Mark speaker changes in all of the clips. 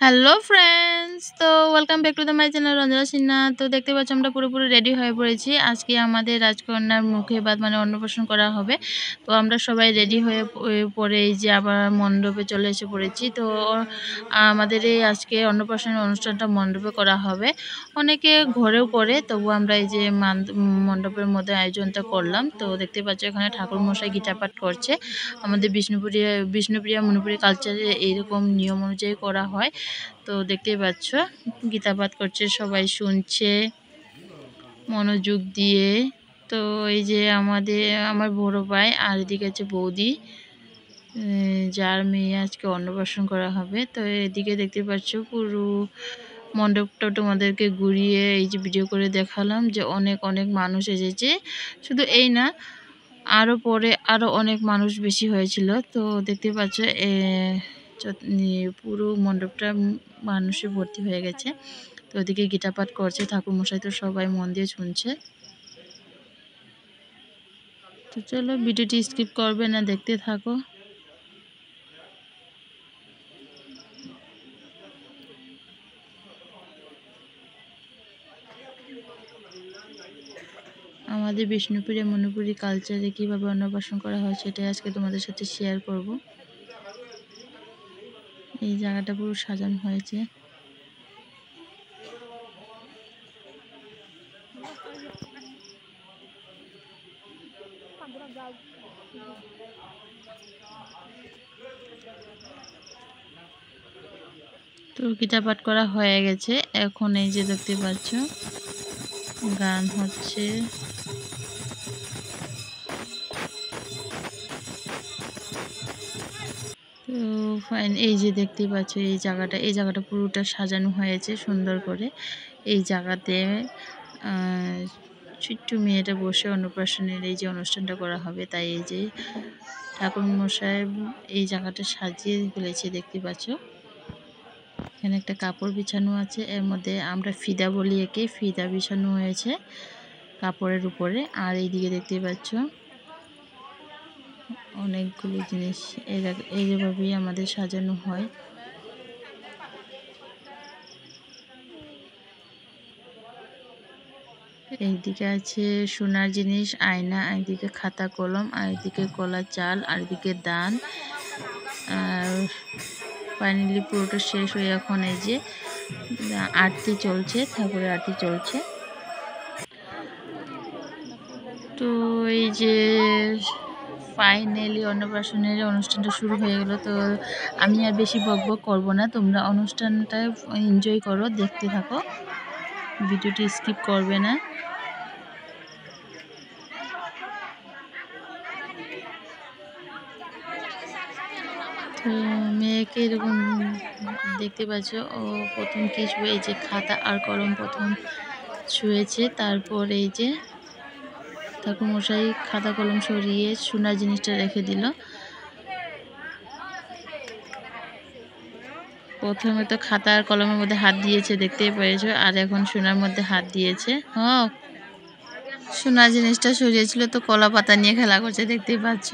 Speaker 1: Hello friends, তো welcome back to the my channel Ranjana Sinha. তো দেখতে পাচ্ছ আমরা পুরোপুরি রেডি হয়ে পড়েছি। আজকে আমাদের রাজকন্যার মুখে ভাত মানে অন্নপ্রাশন করা হবে। তো আমরা সবাই রেডি হয়ে পরে এই যে আবার মণ্ডপে চলে এসে পড়েছি। তো আমাদের এই আজকে অন্নপ্রাশনের অনুষ্ঠানটা মণ্ডপে করা হবে। অনেকে ঘরেও করে, তবু আমরা এই যে মণ্ডপের মধ্যে আয়োজনটা করলাম। তো দেখতে পাচ্ছ এখানে ঠাকুরমশাই গীতা পাঠ করছে। আমাদের বিষ্ণুপ্রিয়া মণিপুরি কালচারে এইরকম নিয়ম অনুযায়ী করা হয়। তো দেখতেই পাচ্ছ গীতা পাঠ করছে, সবাই শুনছে মনোযোগ দিয়ে। তো এই যে আমার বড় ভাই আর এদিকে আছে বৌদি, যার মেয়ে আজকে অন্নপ্রাশন করা হবে। তো এদিকে দেখতে পাচ্ছ পুরো মণ্ডপটা তোমাদেরকে ঘুরিয়ে এই যে ভিডিও করে দেখালাম যে অনেক অনেক মানুষ এসেছে। শুধু এই না, আরও পরে আরও অনেক মানুষ বেশি হয়েছিল। তো দেখতে পাচ্ছ পুরো মণ্ডপটা মানুষে ভর্তি হয়ে গেছে। তো ওদিকে গীতা পাঠ করছে ঠাকুরমশাই, তো সবাই মন দিয়ে শুনছে। তো চলো ভিডিওটি স্কিপ করবে না, দেখতে থাকো। আমাদের বিষ্ণুপুরে মণিপুরি কালচারে কীভাবে অন্নপ্রাশন করা হয় সেটাই আজকে তোমাদের সাথে শেয়ার করব। এই জায়গাটা পুরো সাজানো হয়েছে। তো গীতা পাঠ করা হয়ে গেছে। এখন এই যে দেখতে পাচ্ছ গান হচ্ছে। তো ফাইন, এই যে দেখতে পাচ্ছ এই জায়গাটা পুরোটা সাজানো হয়েছে সুন্দর করে। এই জায়গাতে ছোট্ট মেয়েটা বসে অন্নপ্রাশনের এই যে অনুষ্ঠানটা করা হবে, তাই এই যে ঠাকুরমশাই এই জায়গাটা সাজিয়ে ফেলেছে। দেখতে পাচ্ছ এখানে একটা কাপড় বিছানো আছে, এর মধ্যে আমরা ফিদা বলি, একে ফিদা বিছানো হয়েছে কাপড়ের উপরে। আর এইদিকে দেখতে পাচ্ছ অনেকগুলো জিনিস এইভাবেই আমাদের সাজানো হয়। এইদিকে আছে সোনার জিনিস, আয়না, এইদিকে খাতা কলম, আর এদিকে কলা চাল, আর এদিকে দান। আর ফাইনালি পুরোটা শেষ হয়ে এখন এই যে আরতি চলছে, ঠাকুরের আরতি চলছে। তো এই যে ফাইনালি অন্নপ্রাশনের অনুষ্ঠানটা শুরু হয়ে গেল। তো আমি আর বেশি বকবক করব না, তোমরা অনুষ্ঠানটা এনজয় করো, দেখতে থাকো, ভিডিওটি স্কিপ করবে না। তো মেয়েকে এরকম দেখতে পাচ্ছ, ও প্রথম কি ছুঁয়ে, এই যে খাতা আর কলম প্রথম ছুঁয়েছে। তারপর এই যে ঠাকুরমশাই খাতা কলম সরিয়ে সোনার জিনিসটা রেখে দিল। প্রথমে তো খাতা আর কলমের মধ্যে হাত দিয়েছে, দেখতেই পেয়েছো, আর এখন সোনার মধ্যে হাত দিয়েছে। সোনার জিনিসটা সরিয়েছিল, তো কলা পাতা নিয়ে খেলা করছে, দেখতেই পাচ্ছ।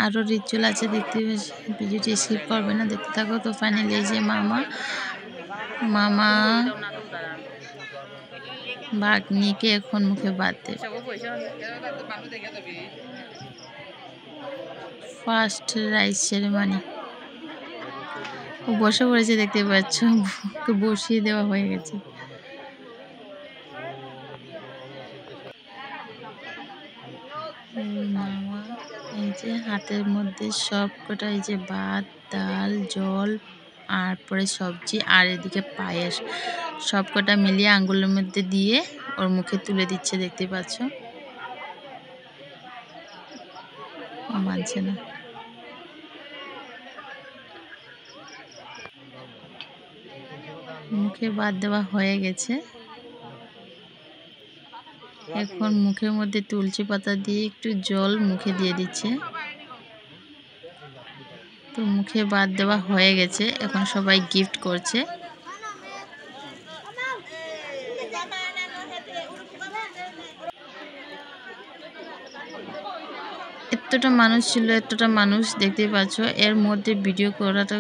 Speaker 1: আরও রিচুয়াল আছে, দেখতে পাচ্ছি, ভিডিওটি স্কিপ করবে না, দেখতে থাকো। তো ফাইনালি এই যে মামা ভাগ্নিকে এখন মুখে ভাত দেবে। ফার্স্ট রাইস সেরেমনি ও বসে পড়েছে, দেখতে পাচ্ছ, বসিয়ে দেওয়া হয়ে গেছে। মামা এই যে হাতের মধ্যে সব কটা, এই যে ভাত, ডাল, জল, আর পরে সবজি, আর এদিকে পায়েস, সব কটা মিলিয়ে আঙ্গুলের মধ্যে দিয়ে ওর মুখে তুলে দিচ্ছে, দেখতে পাচ্ছ। ও মানছে না। মুখে ভাত দেওয়া হয়ে গেছে। এখন মুখের মধ্যে তুলসী পাতা দিয়ে একটু জল মুখে দিয়ে দিচ্ছে। তো মুখে ভাত দেওয়া হয়ে গেছে, এখন সবাই গিফট করছে। এত এতটা মানুষ ছিল, এতটা মানুষ দেখতেই পাচ্ছ। এর মধ্যে ভিডিও করাটা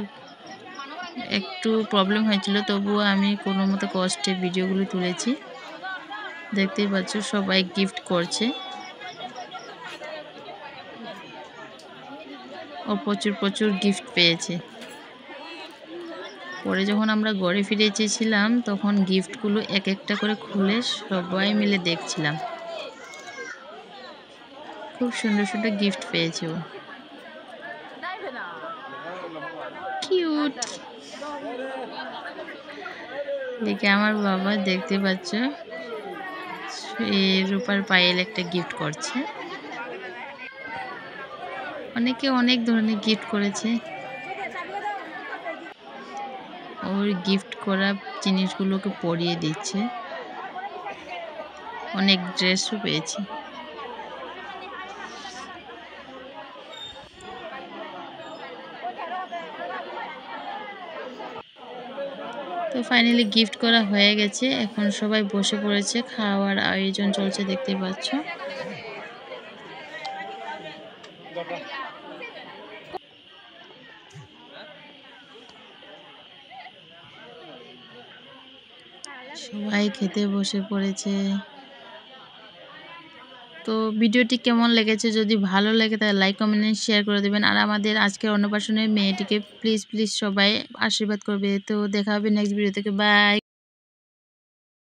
Speaker 1: একটু প্রবলেম হয়েছিল, তবুও আমি কোনো মতো কষ্টে ভিডিওগুলো তুলেছি। দেখতেই পাচ্ছ সবাই গিফট করছে। ও প্রচুর প্রচুর গিফট পেয়েছে। পরে যখন আমরা ঘরে ফিরে এসেছিলাম তখন গিফটগুলো এক একটা করে খুলে সবাই মিলে দেখছিলাম। খুব সুন্দর সুন্দর গিফট পেয়েছে ও। কিউট। দেখে আমার বাবা দেখতে পাচ্ছ রূপার পায়েল একটা গিফট করছে। অনেকে অনেক ধরনের গিফট করেছে। ওর গিফট করা জিনিসগুলোকে পরিয়ে দিচ্ছে। অনেক ড্রেসও পেয়েছে। তো ফাইনালি গিফট করা হয়ে গেছে, এখন সবাই বসে পড়েছে, খাওয়ার আয়োজন চলছে দেখতে পাচ্ছ। সবাই খেতে বসে পড়েছে। তো ভিডিওটি কেমন লেগেছে, যদি ভালো লাগে তাহলে লাইক কমেন্ট শেয়ার করে দেবেন। আর আমাদের আজকের অন্নপ্রাশনের মেয়েটিকে প্লিজ প্লিজ সবাই আশীর্বাদ করবে। তো দেখা হবে নেক্সট ভিডিও থেকে। বাই।